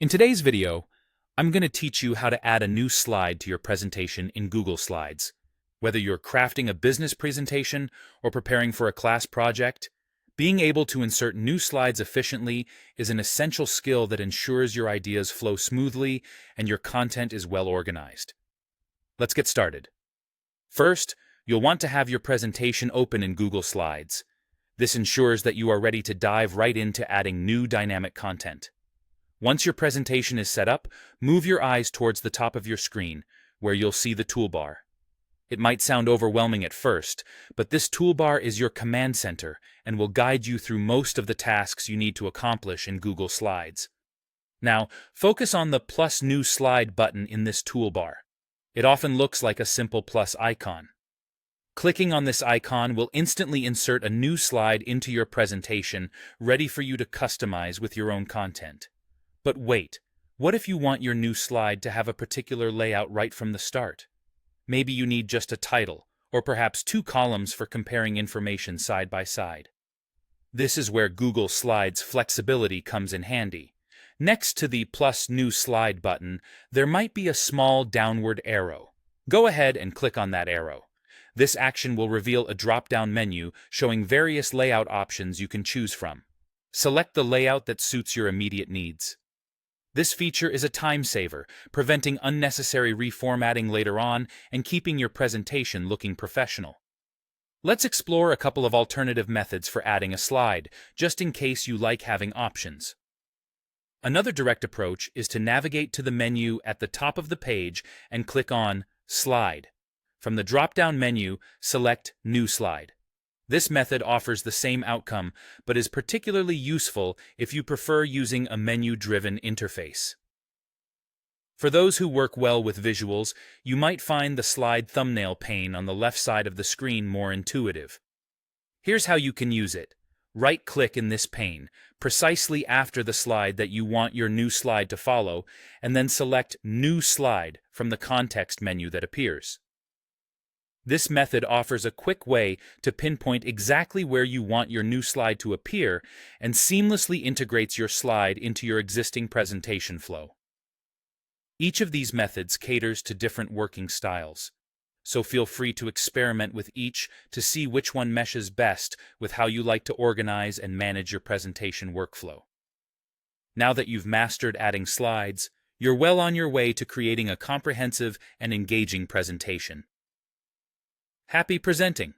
In today's video, I'm going to teach you how to add a new slide to your presentation in Google Slides. Whether you're crafting a business presentation or preparing for a class project, being able to insert new slides efficiently is an essential skill that ensures your ideas flow smoothly and your content is well organized. Let's get started. First, you'll want to have your presentation open in Google Slides. This ensures that you are ready to dive right into adding new dynamic content. Once your presentation is set up, move your eyes towards the top of your screen, where you'll see the toolbar. It might sound overwhelming at first, but this toolbar is your command center and will guide you through most of the tasks you need to accomplish in Google Slides. Now, focus on the plus new slide button in this toolbar. It often looks like a simple plus icon. Clicking on this icon will instantly insert a new slide into your presentation, ready for you to customize with your own content. But wait, what if you want your new slide to have a particular layout right from the start? Maybe you need just a title, or perhaps two columns for comparing information side by side. This is where Google Slides flexibility comes in handy. Next to the plus new slide button, there might be a small downward arrow. Go ahead and click on that arrow. This action will reveal a drop-down menu showing various layout options you can choose from. Select the layout that suits your immediate needs. This feature is a time saver, preventing unnecessary reformatting later on and keeping your presentation looking professional. Let's explore a couple of alternative methods for adding a slide, just in case you like having options. Another direct approach is to navigate to the menu at the top of the page and click on Slide. From the drop-down menu, select New Slide. This method offers the same outcome, but is particularly useful if you prefer using a menu-driven interface. For those who work well with visuals, you might find the slide thumbnail pane on the left side of the screen more intuitive. Here's how you can use it. Right-click in this pane, precisely after the slide that you want your new slide to follow, and then select New Slide from the context menu that appears. This method offers a quick way to pinpoint exactly where you want your new slide to appear and seamlessly integrates your slide into your existing presentation flow. Each of these methods caters to different working styles, so feel free to experiment with each to see which one meshes best with how you like to organize and manage your presentation workflow. Now that you've mastered adding slides, you're well on your way to creating a comprehensive and engaging presentation. Happy presenting!